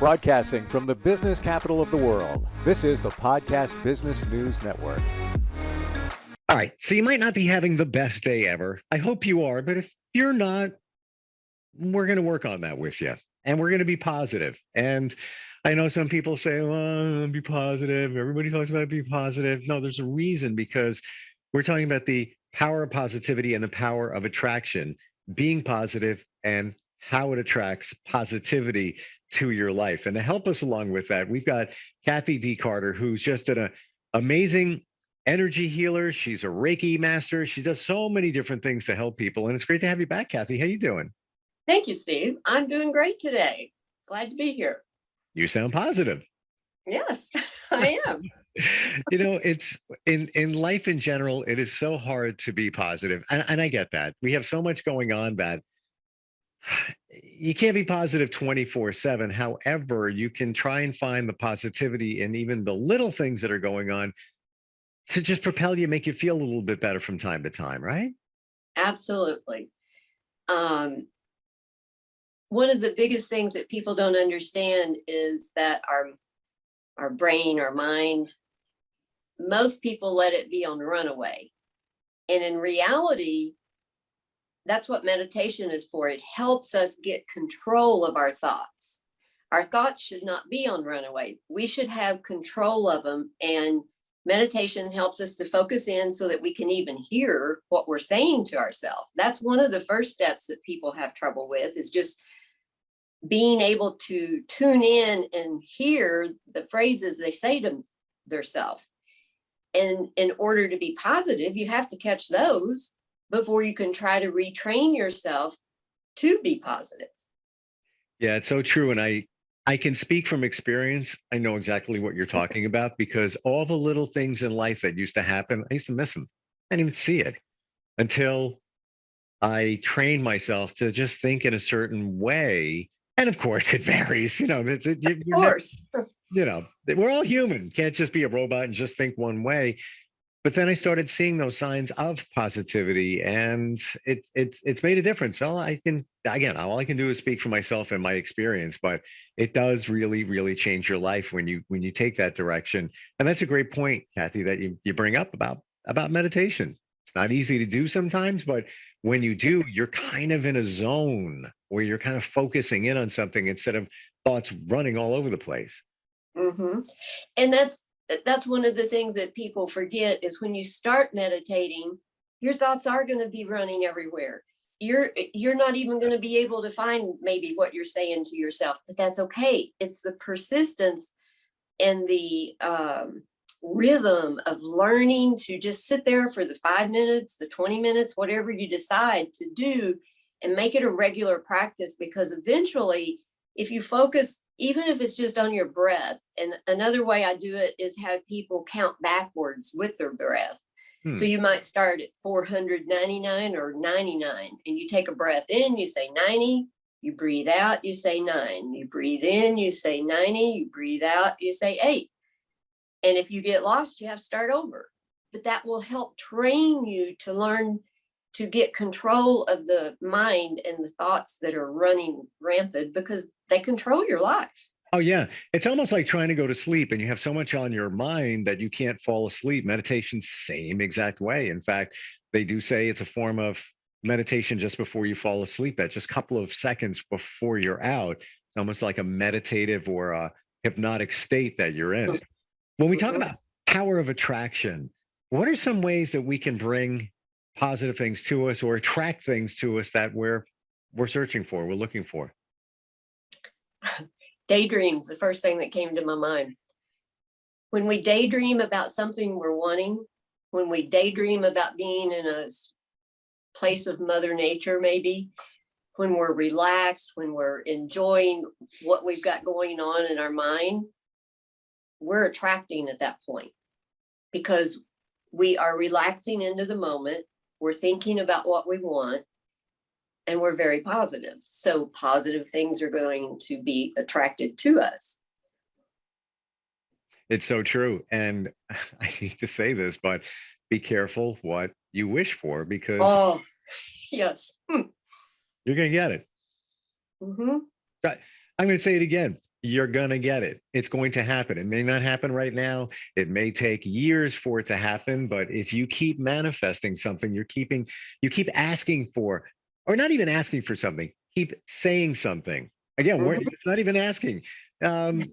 Broadcasting from the business capital of the world, this is the Podcast Business News Network. All right, so you might not be having the best day ever. I hope you are, but if you're not, we're going to work on that with you, and we're going to be positive. And I know some people say, well, be positive. Everybody talks about be positive. No, there's a reason, because we're talking about the power of positivity and the power of attraction, being positive and how it attracts positivity to your life. And to help us along with that, we've got Kathy D. Carter, who's just an amazing energy healer. She's a Reiki master. She does so many different things to help people. And it's great to have you back, Kathy. How you doing? Thank you, Steve. I'm doing great today. Glad to be here. You sound positive. Yes, I am. You know, it's in life in general, it is so hard to be positive. And I get that. We have so much going on that you can't be positive 24/7. However, you can try and find the positivity in even the little things that are going on to just propel you, make you feel a little bit better from time to time, right? Absolutely. One of the biggest things that people don't understand is that our brain, our mind, most people let it be on the runaway. And in reality, that's what meditation is for. It helps us get control of our thoughts. Our thoughts should not be on runaway. We should have control of them. And meditation helps us to focus in so that we can even hear what we're saying to ourselves. That's one of the first steps that people have trouble with, is just being able to tune in and hear the phrases they say to themselves. And in order to be positive, you have to catch those before you can try to retrain yourself to be positive. Yeah, it's so true. And I can speak from experience. I know exactly what you're talking about, because all the little things in life that used to happen, I used to miss them. I didn't even see it until I trained myself to just think in a certain way. And of course, it varies. You know, Of course. You know, we're all human. Can't just be a robot and just think one way. But then I started seeing those signs of positivity, and it's made a difference. All I can do is speak for myself and my experience, but it does really, really change your life when you take that direction. And that's a great point, Kathy, that you bring up about meditation. It's not easy to do sometimes, but when you do, you're kind of in a zone where you're kind of focusing in on something instead of thoughts running all over the place. Mm-hmm. And that's one of the things that people forget, is when you start meditating, your thoughts are going to be running everywhere. You're not even going to be able to find maybe what you're saying to yourself, but that's okay. It's the persistence and the rhythm of learning to just sit there for the 5 minutes, the 20 minutes, whatever you decide to do, and make it a regular practice. Because eventually, if you focus, even if it's just on your breath, and another way I do it is have people count backwards with their breath. So you might start at 499 or 99, and you take a breath in, you say 90, you breathe out, you say 9, you breathe in, you say 90, you breathe out, you say 8. And if you get lost, you have to start over. But that will help train you to learn to get control of the mind and the thoughts that are running rampant, because they control your life. Oh, yeah. It's almost like trying to go to sleep and you have so much on your mind that you can't fall asleep. Meditation, same exact way. In fact, they do say it's a form of meditation just before you fall asleep, that just a couple of seconds before you're out. It's almost like a meditative or a hypnotic state that you're in. When we talk about power of attraction, what are some ways that we can bring positive things to us or attract things to us that we're searching for, we're looking for? Daydreams, the first thing that came to my mind. When we daydream about something we're wanting, when we daydream about being in a place of Mother Nature, maybe, when we're relaxed, when we're enjoying what we've got going on in our mind, we're attracting at that point, because we are relaxing into the moment. We're thinking about what we want, and we're very positive. So positive things are going to be attracted to us. It's so true. And I hate to say this, but be careful what you wish for, because Oh, yes. you're going to get it. Mm-hmm. I'm going to say it again. you're going to get it. It's going to happen. It may not happen right now. It may take years for it to happen, but if you keep manifesting something, you keep asking for, or not even asking for something, keep saying something. Again, Mhm. it's not even asking. Um,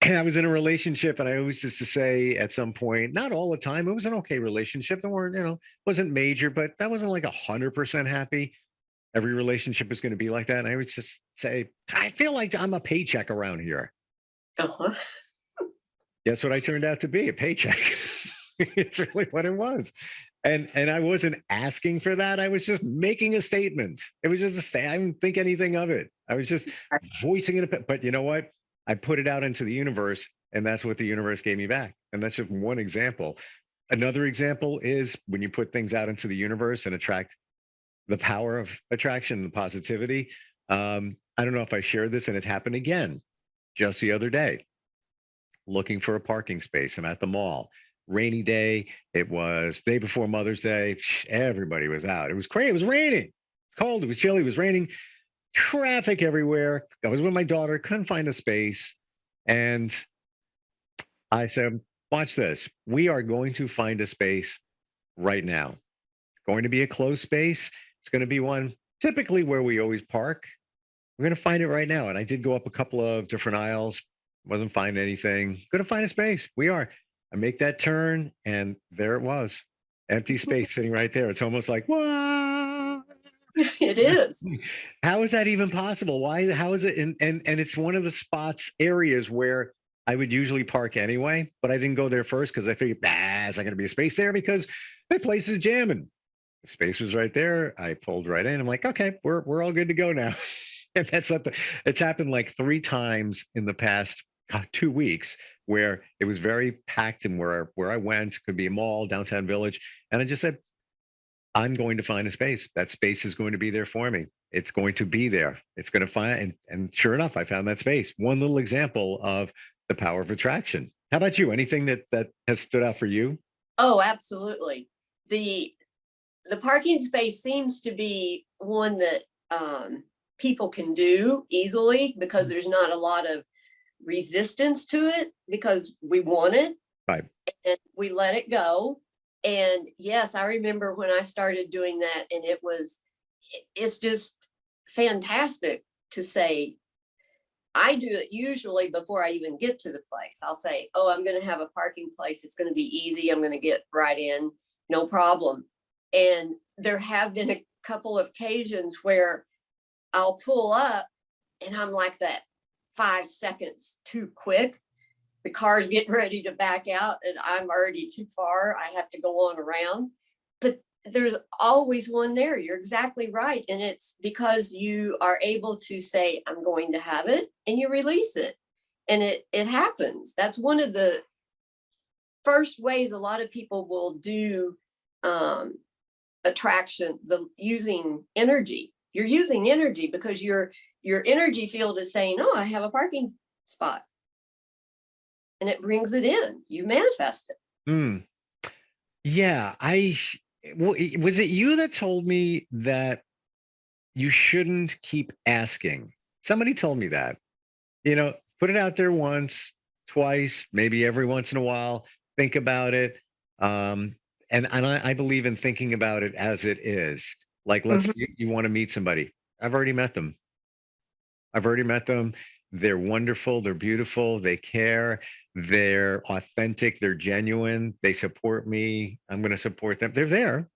I was in a relationship and I always used to say at some point, not all the time, it was an okay relationship. There weren't, wasn't major, but that wasn't like 100% happy. Every relationship is going to be like that. And I would just say, I feel like I'm a paycheck around here. Uh-huh. Guess what I turned out to be? A paycheck. It's really what it was. And I wasn't asking for that. I was just making a statement. It was just a statement. I didn't think anything of it. I was just voicing it. But you know what? I put it out into the universe, and that's what the universe gave me back. And that's just one example. Another example is when you put things out into the universe and attract the power of attraction, the positivity. I don't know if I shared this, and it happened again just the other day. Looking for a parking space. I'm at the mall. Rainy day. It was day before Mother's Day. Everybody was out. It was crazy. It was raining. Cold. It was chilly. It was raining. Traffic everywhere. I was with my daughter. Couldn't find a space. And I said, watch this. We are going to find a space right now. It's going to be a closed space. It's going to be one typically where we always park. We're going to find it right now. And I did go up a couple of different aisles. Wasn't finding anything. Going to find a space. We are. I make that turn, and there it was. Empty space sitting right there. It's almost like, what? It is. How is that even possible? Why? How is it? And it's one of the spots, areas where I would usually park anyway, but I didn't go there first because I figured, is not going to be a space there because that place is jamming. The space was right there. I pulled right in. I'm like, okay, we're all good to go now. And that's not it's happened like 3 times in the past 2 weeks where it was very packed, and where I went could be a mall, downtown Village. And I just said, I'm going to find a space. That space is going to be there for me. It's going to be there. It's going to find, and sure enough, I found that space. One little example of the power of attraction. How about you? Anything that has stood out for you? Oh, absolutely. The parking space seems to be one that people can do easily because there's not a lot of resistance to it because we want it Right. and we let it go. And yes, I remember when I started doing that, and it's just fantastic to say. I do it usually before I even get to the place. I'll say, oh, I'm going to have a parking place. It's going to be easy. I'm going to get right in, no problem. And there have been a couple of occasions where I'll pull up and I'm like that 5 seconds too quick. The car's getting ready to back out and I'm already too far. I have to go on around. But there's always one there. You're exactly right. And it's because you are able to say, I'm going to have it, and you release it. And it happens. That's one of the first ways a lot of people will do attraction, the using energy. You're using energy because your energy field is saying, oh, I have a parking spot. And it brings it in. You manifest it. Mm. Yeah, was it you that told me that you shouldn't keep asking? Somebody told me that. Put it out there once, twice, maybe every once in a while. Think about it. And I believe in thinking about it as it is. Like, you want to meet somebody. I've already met them. They're wonderful. They're beautiful. They care. They're authentic. They're genuine. They support me. I'm going to support them. They're there.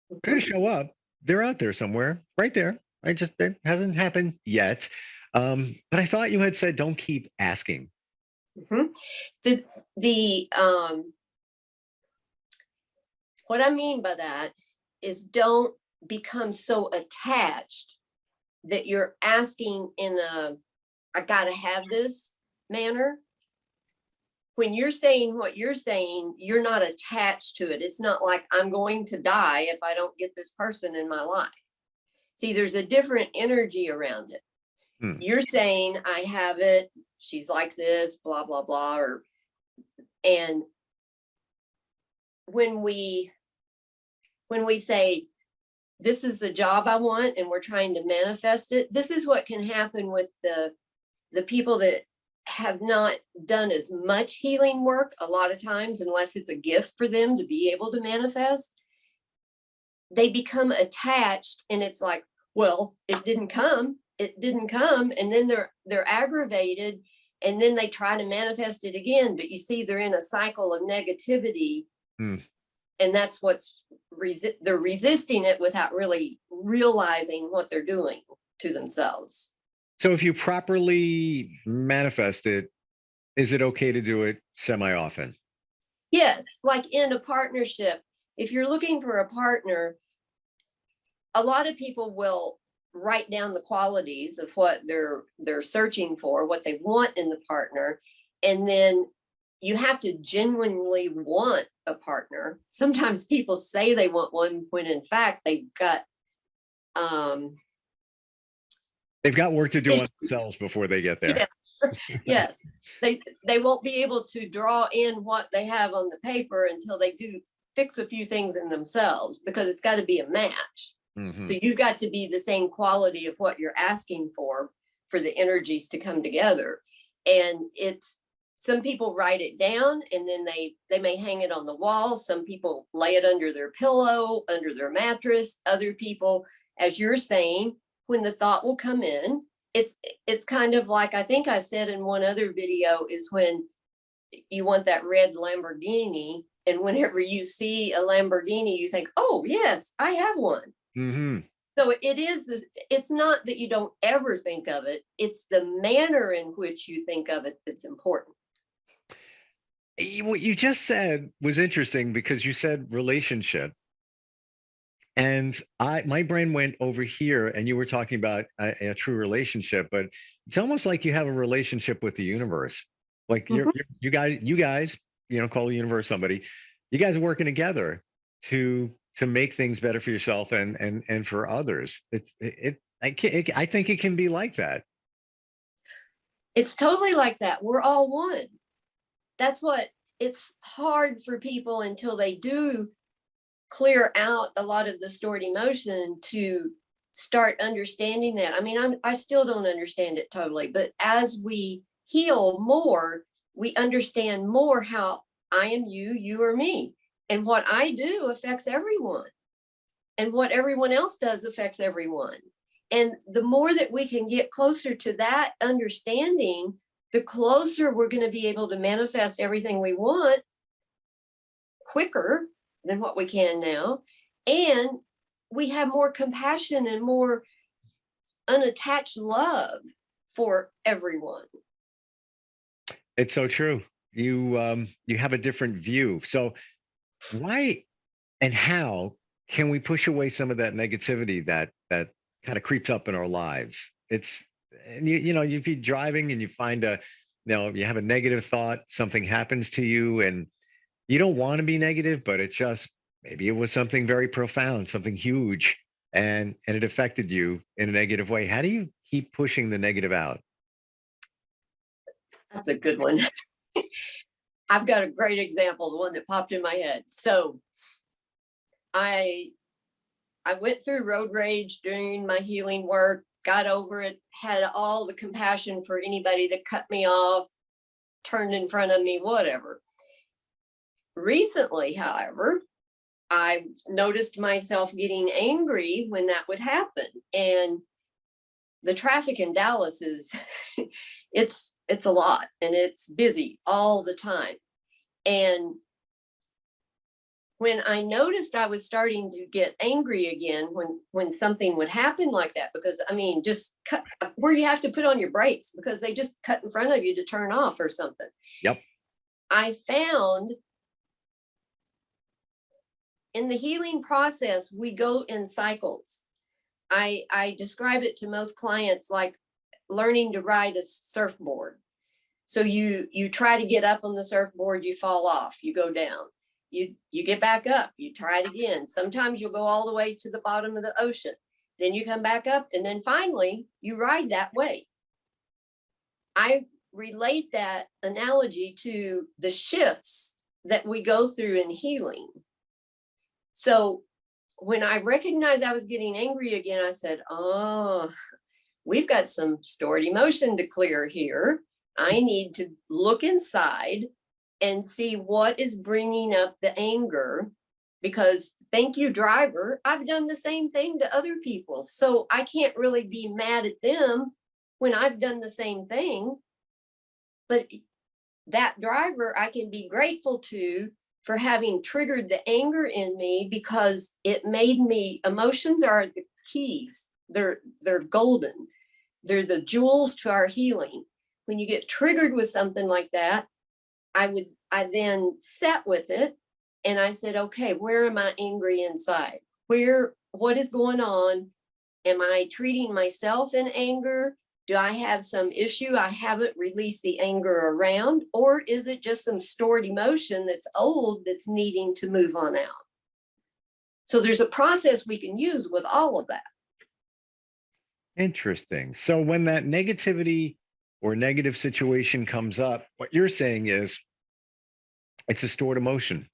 They're going to show up. They're out there somewhere, right there. It hasn't happened yet. But I thought you had said, don't keep asking. Mm-hmm. The what I mean by that is don't become so attached that you're asking in a I gotta have this manner. When you're saying what you're saying, you're not attached to it. It's not like I'm going to die if I don't get this person in my life. See, there's a different energy around it. You're saying, I have it, she's like this, blah, blah, blah. And when we say, this is the job I want, and we're trying to manifest it, this is what can happen with the people that have not done as much healing work a lot of times, unless it's a gift for them to be able to manifest, they become attached, and it's like, well, it didn't come, and then they're aggravated, and then they try to manifest it again. But you see, they're in a cycle of negativity. Hmm. And that's what's they're resisting it without really realizing what they're doing to themselves. So if you properly manifest it, is it okay to do it semi-often? Yes, like in a partnership, if you're looking for a partner, a lot of people will write down the qualities of what they're searching for, what they want in the partner, and then you have to genuinely want a partner. Sometimes people say they want one when in fact they've got work to do on themselves before they get there. Yeah. Yes, they won't be able to draw in what they have on the paper until they do fix a few things in themselves, because it's got to be a match. Mhm. So you've got to be the same quality of what you're asking for the energies to come together. And it's, some people write it down and then they may hang it on the wall. Some people lay it under their pillow, under their mattress. Other people, as you're saying, when the thought will come in, it's kind of like, I think I said in one other video, is when you want that red Lamborghini, and whenever you see a Lamborghini, you think, oh yes, I have one. Mhm. So it's not that you don't ever think of it, it's the manner in which you think of it that's important. What you just said was interesting, because you said relationship, and my brain went over here, and you were talking about a true relationship, but it's almost like you have a relationship with the universe. Like Mhm. you guys, call the universe somebody. You guys are working together to make things better for yourself and for others. I think it can be like that. It's totally like that. We're all one. That's what, it's hard for people until they do clear out a lot of the stored emotion to start understanding that. I mean, I still don't understand it totally, but as we heal more, we understand more how I am you, you are me, and what I do affects everyone, and what everyone else does affects everyone. And the more that we can get closer to that understanding, the closer we're going to be able to manifest everything we want quicker than what we can now. And we have more compassion and more unattached love for everyone. It's so true. You have a different view. So why and how can we push away some of that negativity that kind of creeps up in our lives? And you'd be driving and you find you have a negative thought, something happens to you, and you don't want to be negative, but maybe it was something very profound, something huge, and it affected you in a negative way. How do you keep pushing the negative out? That's a good one. I've got a great example, the one that popped in my head. So I went through road rage doing my healing work, got over it, had all the compassion for anybody that cut me off, turned in front of me, whatever. Recently, however, I noticed myself getting angry when that would happen. And the traffic in Dallas is, it's a lot, and it's busy all the time. And when I noticed I was starting to get angry again when something would happen like that, because I mean, just cut where you have to put on your brakes because they just cut in front of you to turn off or something. Yep. I found in the healing process, we go in cycles. I describe it to most clients like learning to ride a surfboard. So you try to get up on the surfboard, you fall off, you go down. You get back up, you try it again. Sometimes you'll go all the way to the bottom of the ocean. Then you come back up, and then finally you ride that way. I relate that analogy to the shifts that we go through in healing. So when I recognized I was getting angry again, I said, oh, we've got some stored emotion to clear here. I need to look inside and see what is bringing up the anger, because thank you, driver, I've done the same thing to other people. So I can't really be mad at them when I've done the same thing. But that driver, I can be grateful to for having triggered the anger in me, because it made me, emotions are the keys. They're golden. They're the jewels to our healing. When you get triggered with something like that, I then sat with it and I said, okay, where am I angry inside? What is going on? Am I treating myself in anger? Do I have some issue I haven't released the anger around? Or is it just some stored emotion that's old that's needing to move on out? So there's a process we can use with all of that. Interesting. So when that negativity or negative situation comes up, what you're saying is it's a stored emotion.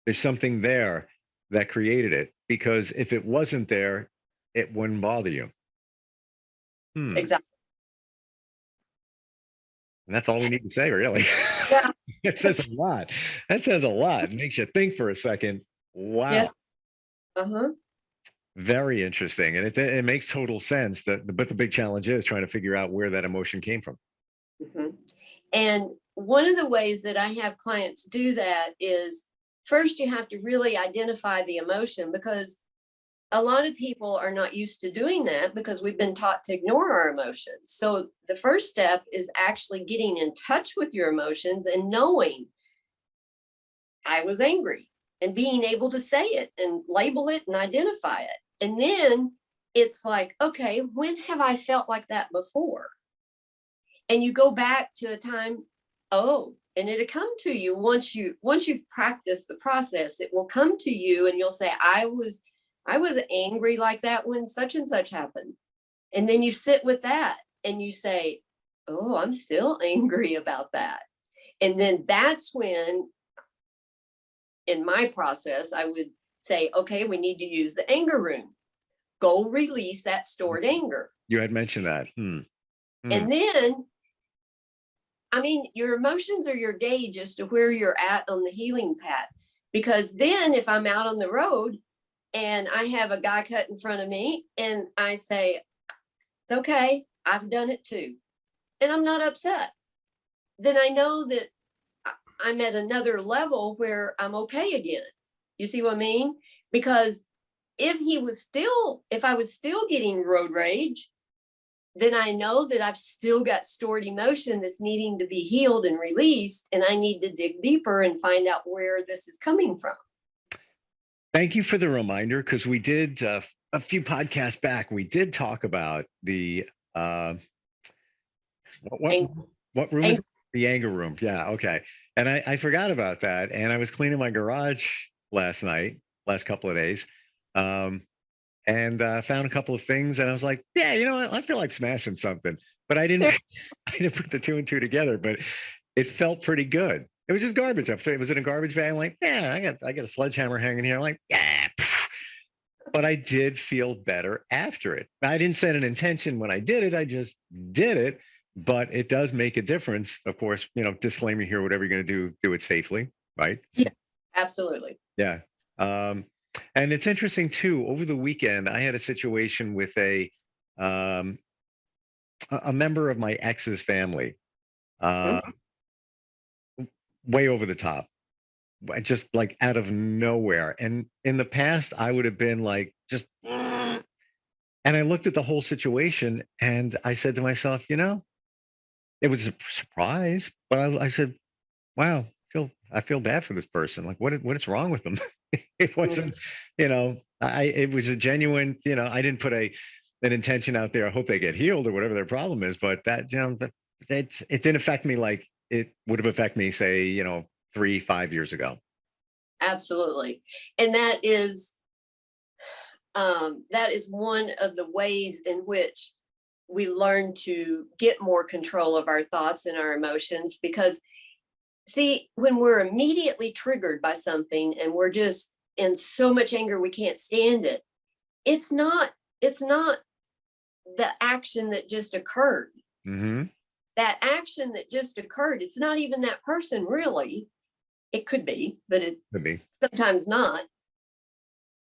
There's something there that created it, because if it wasn't there, it wouldn't bother you. Exactly. And that's all we need to say, really. Yeah. It says a lot. That says a lot. It makes you think for a second. Wow. Yes. Uh-huh. Very interesting. And it makes total sense but the big challenge is trying to figure out where that emotion came from. Mhm. And one of the ways that I have clients do that is, first you have to really identify the emotion, because a lot of people are not used to doing that because we've been taught to ignore our emotions. So the first step is actually getting in touch with your emotions and knowing I was angry, and being able to say it and label it and identify it. And then it's like, okay, when have I felt like that before? And you go back to a time, and it'll come to you once you've practiced the process. It will come to you and you'll say, I was angry like that when such and such happened. And then you sit with that and you say, oh, I'm still angry about that. And then that's when, in my process, I would say, okay, we need to use the anger room. Go release that stored anger. You had mentioned that. And then, I mean, your emotions are your gauge as to where you're at on the healing path. Because then if I'm out on the road and I have a guy cut in front of me and I say, it's okay, I've done it too, and I'm not upset, then I know that I'm at another level where I'm okay again. You see what I mean? Because if I was still getting road rage, then I know that I've still got stored emotion that's needing to be healed and released. And I need to dig deeper and find out where this is coming from. Thank you for the reminder, because we did a few podcasts back, we did talk about the what room is it? The anger room. Yeah. Okay. And I forgot about that. And I was cleaning my garage last couple of days. And found a couple of things, and I was like, yeah, you know what? I feel like smashing something. But I didn't put the two and two together, but it felt pretty good. It was just garbage. It was in a garbage bag. I'm like, yeah, I got a sledgehammer hanging here. I'm like, yeah. But I did feel better after it. I didn't set an intention when I did it. I just did it. But it does make a difference. Of course, disclaimer here, whatever you're going to do it safely, right? Yeah, absolutely. Yeah. And it's interesting too, over the weekend, I had a situation with a member of my ex's family, way over the top, just like out of nowhere. And in the past, I would have been like, just, and I looked at the whole situation and I said to myself, it was a surprise, but I said, wow, I feel bad for this person. Like, what is wrong with them? It wasn't, it was a genuine, I didn't put an intention out there. I hope they get healed or whatever their problem is, but that, it didn't affect me like it would have affected me, say, 3-5 years ago. Absolutely. And that is one of the ways in which we learn to get more control of our thoughts and our emotions. Because see, when we're immediately triggered by something and we're just in so much anger we can't stand it, it's not the action that just occurred. Mm-hmm. that action that just occurred, it's not even that person really. It could be, but it's Could be. sometimes not.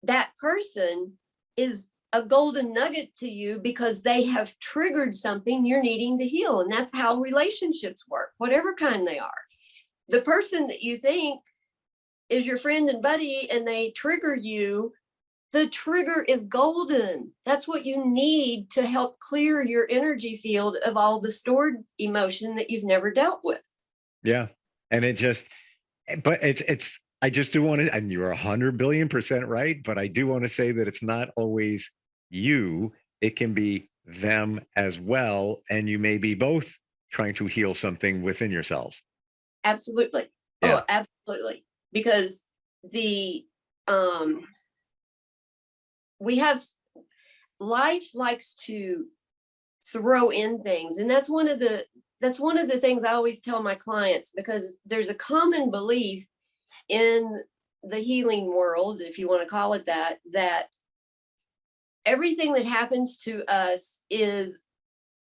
That person is a golden nugget to you because they have triggered something you're needing to heal. And that's how relationships work, whatever kind they are. The person that you think is your friend and buddy and they trigger you, the trigger is golden. That's what you need to help clear your energy field of all the stored emotion that you've never dealt with. Yeah. And it just, but it's, I just do want to, and you're 100 billion% right, but I do want to say that it's not always you. It can be them as well. And you may be both trying to heal something within yourselves. Absolutely. Yeah. Oh, absolutely. Because the, we have, life likes to throw in things. And that's one of the things I always tell my clients, because there's a common belief in the healing world, if you want to call it that, that everything that happens to us is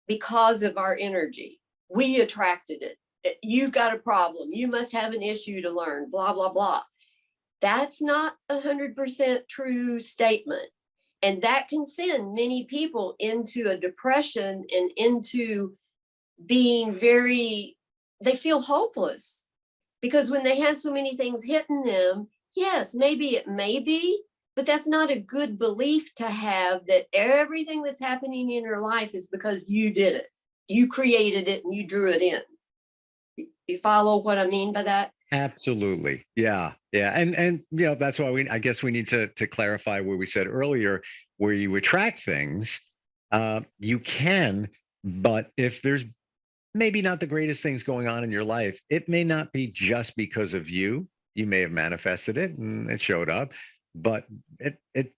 because of our energy. We attracted it. You've got a problem. You must have an issue to learn, blah, blah, blah. That's not 100% true statement. And that can send many people into a depression and into being they feel hopeless. Because when they have so many things hitting them, yes, maybe it may be, but that's not a good belief to have, that everything that's happening in your life is because you did it. You created it and you drew it in. You follow what I mean by that? Absolutely. Yeah. Yeah. And that's why I guess we need to clarify what we said earlier, where you attract things, you can, but if there's maybe not the greatest things going on in your life, it may not be just because of you. You may have manifested it and it showed up, but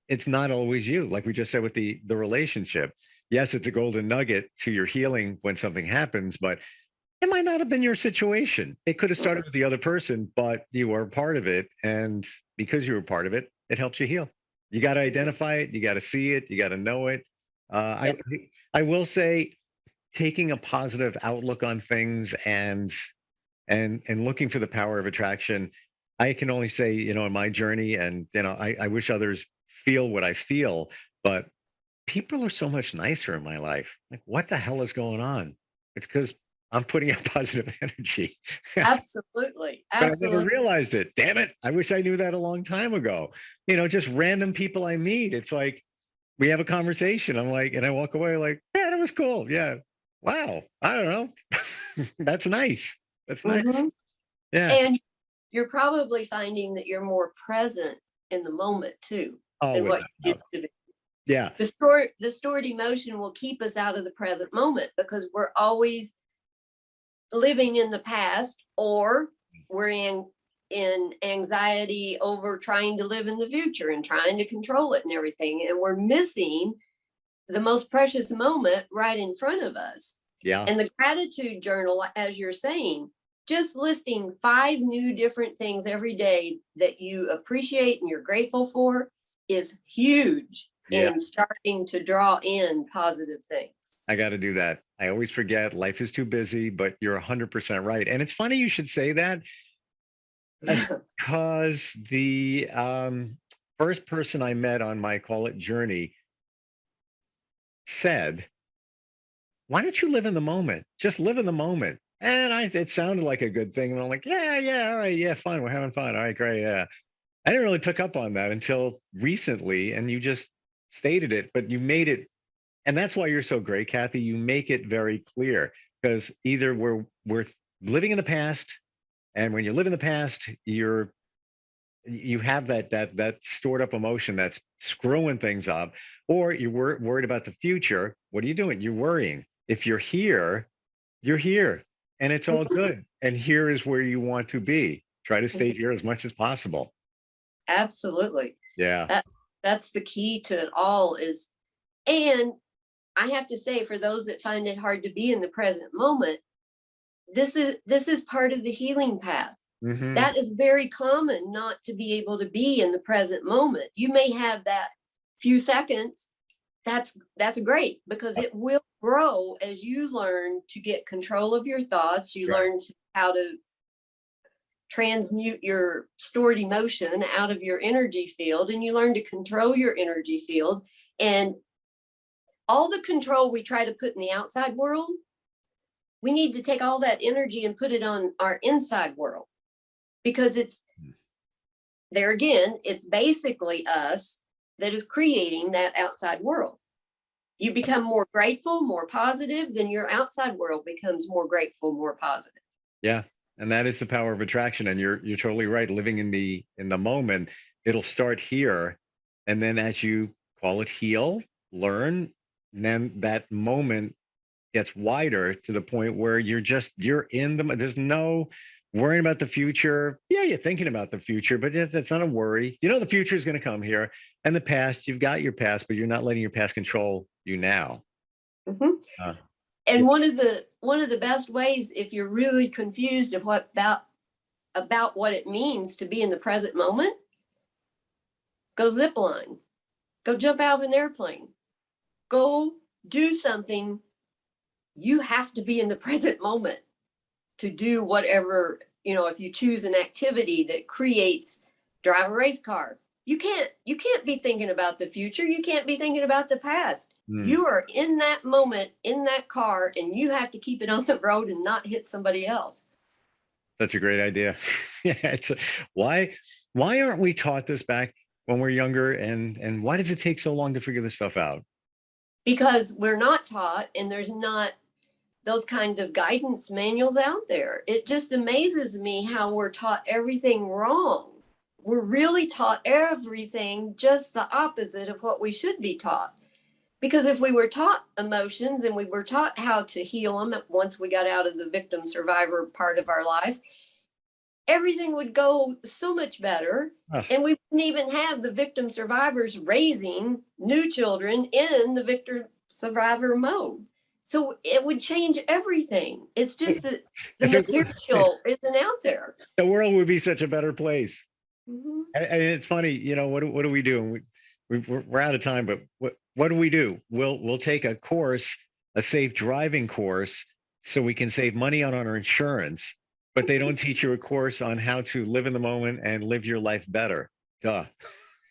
it's not always you. Like we just said with the relationship. Yes, it's a golden nugget to your healing when something happens, but it might not have been your situation. It could have started with the other person, but you were part of it. And because you were part of it, it helps you heal. You got to identify it. You got to see it. You got to know it. I will say, taking a positive outlook on things and looking for the power of attraction. I can only say, in my journey, and I wish others feel what I feel, but people are so much nicer in my life. Like, what the hell is going on? It's because I'm putting out positive energy. Absolutely. But I never Absolutely. realized it. Damn it. I wish I knew that a long time ago. Just random people I meet. It's like we have a conversation. I'm like, and I walk away like, yeah, that was cool. Yeah. Wow. I don't know. That's nice. That's nice. Mhm. Yeah. And you're probably finding that you're more present in the moment too Oh, than what without you doubt. used to be. Yeah. The stored emotion will keep us out of the present moment because we're always living in the past, or we're in anxiety over trying to live in the future and trying to control it and everything. And we're missing the most precious moment right in front of us. Yeah. And the gratitude journal, as you're saying, just listing 5 new different things every day that you appreciate and you're grateful for is huge in starting to draw in positive things. I got to do that. I always forget. Life is too busy, but you're 100% right. And it's funny you should say that, because the first person I met on my call it journey said, why don't you live in the moment? Just live in the moment. And it sounded like a good thing. And I'm like, yeah, all right, yeah, fun. We're having fun. All right, great. Yeah. I didn't really pick up on that until recently. And you just stated it, but you made it. And that's why you're so great, Kathy. You make it very clear, because either we're living in the past, and when you live in the past, you have that stored up emotion that's screwing things up, or you're worried about the future. What are you doing? You're worrying. If you're here, and it's all good. And here is where you want to be. Try to stay here as much as possible. Absolutely. Yeah. That's the key to it all is, and I have to say, for those that find it hard to be in the present moment, this is part of the healing path. Mhm. That is very common, not to be able to be in the present moment. You may have that few seconds that's great, because it will grow as you learn to get control of your thoughts. You Right. learn how to transmute your stored emotion out of your energy field, and you learn to control your energy field. And all the control we try to put in the outside world, we need to take all that energy and put it on our inside world, because it's there again, it's basically us that is creating that outside world. You become more grateful, more positive, then your outside world becomes more grateful, more positive. Yeah. And that is the power of attraction. And you're totally right. Living in the moment, it'll start here. And then as you call it, heal, learn, then that moment gets wider to the point where you're in there's no worrying about the future. Yeah, you're thinking about the future, but that's not a worry. You know, the future is going to come here, and the past, you've got your past, but you're not letting your past control you now. Mhm. And yeah. one of the best ways, if you're really confused of about what it means to be in the present moment, go zip line, go jump out of an airplane, go do something. You have to be in the present moment to do whatever, if you choose an activity that creates, drive a race car, you can't be thinking about the future. You can't be thinking about the past. You are in that moment, in that car, and you have to keep it on the road and not hit somebody else. That's a great idea. Yeah. Why aren't we taught this back when we're younger, and why does it take so long to figure this stuff out? Because we're not taught, and there's not those kinds of guidance manuals out there. It just amazes me how we're taught everything wrong. We're really taught everything just the opposite of what we should be taught. Because if we were taught emotions and we were taught how to heal them once we got out of the victim survivor part of our life, everything would go so much better. And we wouldn't even have the victim survivors raising new children in the victim survivor mode. So it would change everything. It's just that the material isn't out there. The world would be such a better place. Mm-hmm. And it's funny, what do we do? We're out of time, but what do? We'll take a course, a safe driving course, so we can save money on our insurance, but they don't teach you a course on how to live in the moment and live your life better. Duh.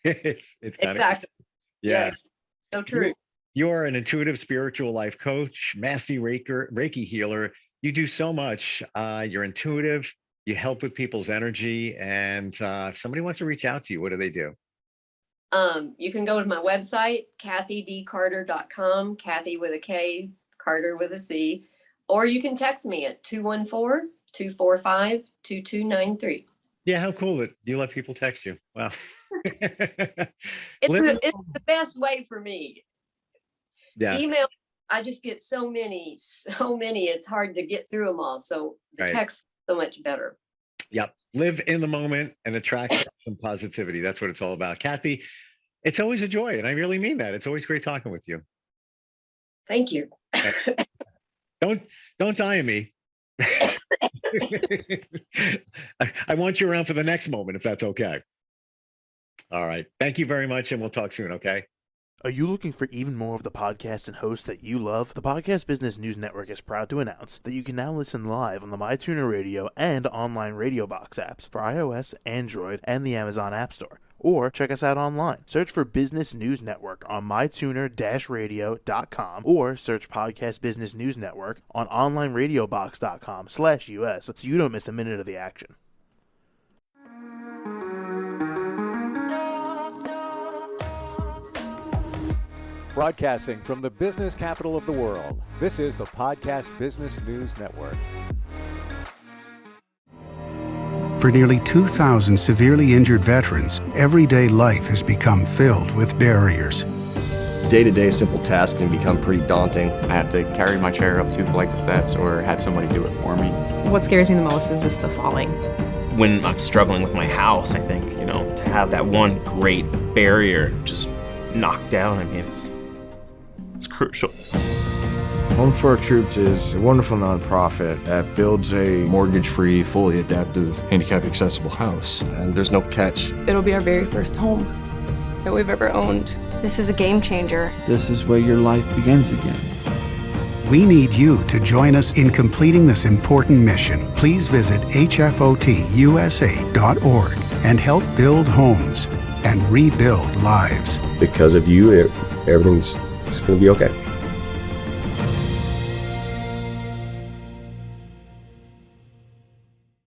It's kind Exactly. of, yeah. Yes. So true. You're an intuitive spiritual life coach, master Reiki healer. You do so much. You're intuitive. You help with people's energy. And if somebody wants to reach out to you, what do they do? You can go to my website, kathydcarter.com, Kathy with a K, Carter with a C, or you can text me at 214-245-2293. Yeah, how cool that you let people text you. Wow. It's the best way for me. Yeah. Email, I just get so many, it's hard to get through them all. So the Right. text so much better. Yep. Live in the moment and attract some positivity. That's what it's all about. Kathy, it's always a joy. And I really mean that. It's always great talking with you. Thank you. Don't die on me. I want you around for the next moment, if that's okay. All right. Thank you very much. And we'll talk soon. Okay. Are you looking for even more of the podcasts and hosts that you love? The Podcast Business News Network is proud to announce that you can now listen live on the MyTuner Radio and online Radio Box apps for iOS, Android, and the Amazon App Store. Or check us out online. Search for Business News Network on mytuner-radio.com or search Podcast Business News Network on onlineradiobox.com/US so you don't miss a minute of the action. Broadcasting from the business capital of the world, this is the Podcast Business News Network. For nearly 2,000 severely injured veterans, everyday life has become filled with barriers. Day-to-day simple tasks can become pretty daunting. I have to carry my chair up 2 flights of steps or have somebody do it for me. What scares me the most is just the falling. When I'm struggling with my house, I think, to have that one great barrier just knocked down, it's crucial. Home for Our Troops is a wonderful nonprofit that builds a mortgage-free, fully adaptive, handicap-accessible house. And there's no catch. It'll be our very first home that we've ever owned. This is a game changer. This is where your life begins again. We need you to join us in completing this important mission. Please visit hfotusa.org and help build homes and rebuild lives. Because of you, everything's going to be okay.